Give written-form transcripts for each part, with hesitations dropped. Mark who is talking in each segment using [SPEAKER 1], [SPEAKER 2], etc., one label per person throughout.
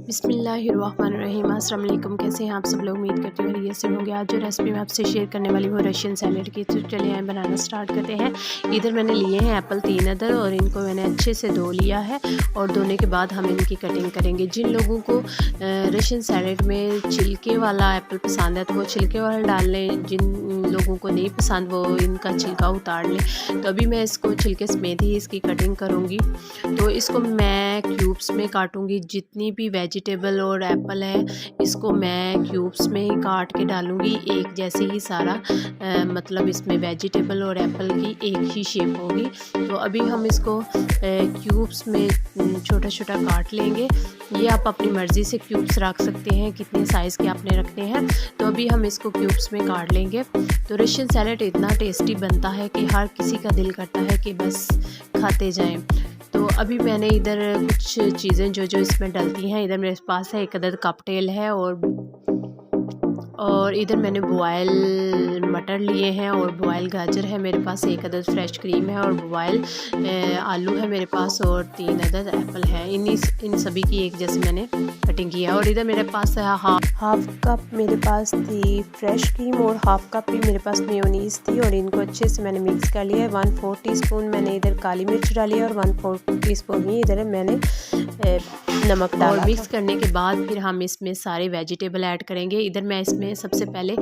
[SPEAKER 1] बिस्मिल्लाहिर्रहमानिर्रहीम। अस्सलाम वालेकुम। कैसे हैं आप सब लोग? उम्मीद करती हूँ ये से होंगे। आज जो रेसिपी मैं आपसे शेयर करने वाली हूँ रशियन सैलेड की। तो चलिए आए बनाना स्टार्ट करते हैं। इधर मैंने लिए हैं एप्पल 3 अदर और इनको मैंने अच्छे से धो लिया है और धोने के बाद हम इनकी कटिंग करेंगे। जिन लोगों को रशियन सैलेड में छिलके वाला एप्पल पसंद है तो वो छिलके वाला डाल लें, जिन लोगों को नहीं पसंद वो इनका छिलका उतार लें। तो अभी मैं इसको छिलके समेत ही इसकी कटिंग करूँगी। तो इसको मैं क्यूब्स में काटूँगी। जितनी भी वेजिटेबल और एप्पल है इसको मैं क्यूब्स में ही काट के डालूँगी। एक जैसे ही सारा मतलब इसमें वेजिटेबल और एप्पल की एक ही शेप होगी। तो अभी हम इसको क्यूब्स में छोटा छोटा काट लेंगे। ये आप अपनी मर्ज़ी से क्यूब्स रख सकते हैं कितने साइज़ के आपने रखने हैं। तो अभी हम इसको क्यूब्स में काट लेंगे। तो रशियन सैलेड इतना टेस्टी बनता है कि हर किसी का दिल करता है कि बस खाते जाएं। तो अभी मैंने इधर कुछ चीज़ें जो इसमें डलती हैं, इधर मेरे पास है एक अदद कॉकटेल है और इधर मैंने बॉयल मटर लिए हैं और बॉयल गाजर है मेरे पास, एक अदद फ्रेश क्रीम है और बॉयल आलू है मेरे पास और 3 अदद एप्पल है। इन सभी की एक जैसे मैंने कटिंग की है। और इधर मेरे पास है हाफ कप मेरे पास थी फ्रेश क्रीम और हाफ कप भी मेरे पास मेयोनीज़ थी और इनको अच्छे से मैंने मिक्स कर लिया है। 1/4 टीस्पून मैंने इधर काली मिर्च डाली है और 1/4 टीस्पून ही इधर मैंने नमक डाला। और मिक्स करने के बाद फिर हम इसमें सारे वेजिटेबल ऐड करेंगे। इधर मैं इसमें सबसे पहले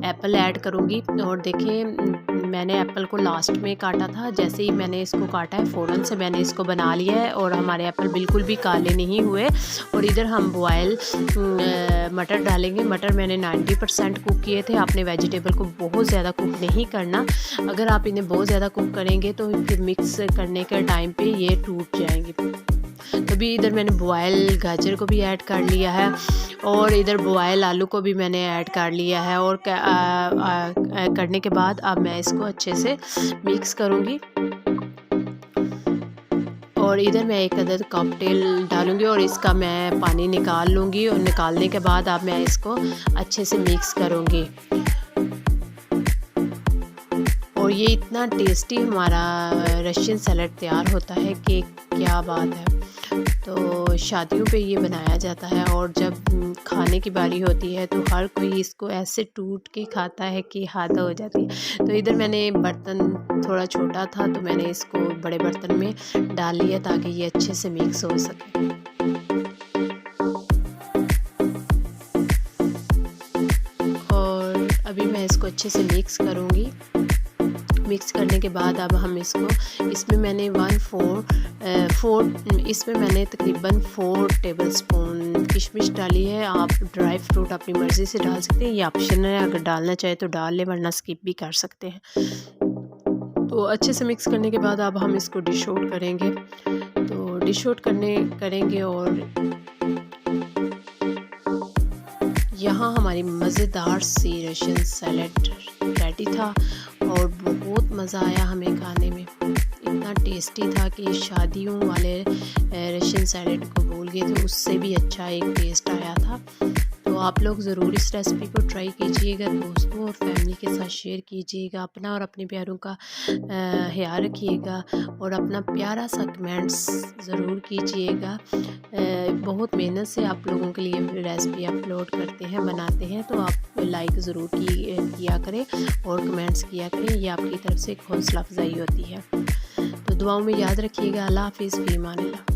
[SPEAKER 1] एप्पल ऐड करूँगी और देखें मैंने एप्पल को लास्ट में काटा था। जैसे ही मैंने इसको काटा है फ़ौरन से मैंने इसको बना लिया है और हमारे एप्पल बिल्कुल भी काले नहीं हुए। और इधर हम बॉयल मटर डालेंगे। मटर मैंने 90% कुक किए थे। आपने वेजिटेबल को बहुत ज़्यादा कुक नहीं करना। अगर आप इन्हें बहुत ज़्यादा कुक करेंगे तो फिर मिक्स करने के टाइम पे ये टूट जाएंगे। तभी इधर मैंने बॉयल गाजर को भी ऐड कर लिया है और इधर बॉयल आलू को भी मैंने ऐड कर लिया है। और करने के बाद अब मैं इसको अच्छे से मिक्स करूँगी। और इधर मैं एक अदद कॉकटेल डालूँगी और इसका मैं पानी निकाल लूँगी और निकालने के बाद अब मैं इसको अच्छे से मिक्स करूँगी। और ये इतना टेस्टी हमारा रशियन सैलेड तैयार होता है कि क्या बात है। तो शादियों पे ये बनाया जाता है और जब खाने की बारी होती है तो हर कोई इसको ऐसे टूट के खाता है कि हद हो जाती है। तो इधर मैंने बर्तन थोड़ा छोटा था तो मैंने इसको बड़े बर्तन में डाल लिया ताकि ये अच्छे से मिक्स हो सके। और अभी मैं इसको अच्छे से मिक्स करूँगी। मिक्स करने के बाद अब हम इसमें मैंने इसमें मैंने तकरीबन 4 टेबलस्पून किशमिश डाली है। आप ड्राई फ्रूट अपनी मर्ज़ी से डाल सकते हैं, ये ऑप्शनल है। अगर डालना चाहे तो डाल लें वरना स्किप भी कर सकते हैं। तो अच्छे से मिक्स करने के बाद अब हम इसको डिश आउट करेंगे। तो डिश आउट करेंगे और यहाँ हमारी मज़ेदार सी रशियन सैलेड रेडी था और बहुत मज़ा आया हमें खाने में। इतना टेस्टी था कि शादियों वाले रशियन सैलेड को भूल गए थे, उससे भी अच्छा एक टेस्ट आया था। तो आप लोग ज़रूर इस रेसिपी को ट्राई कीजिएगा, दोस्तों और फैमिली के साथ शेयर कीजिएगा। अपना और अपने प्यारों का ख्याल रखिएगा और अपना प्यारा सा कमेंट्स ज़रूर कीजिएगा। बहुत मेहनत से आप लोगों के लिए रेसिपी अपलोड करते हैं, बनाते हैं, तो आप लाइक ज़रूर किया करें और कमेंट्स किया करें। ये आपकी तरफ से एक हौसला अफजाई होती है। तो दुआओं में याद रखिएगा। अल्लाह हाफिज़, फ़ी अमान अल्लाह।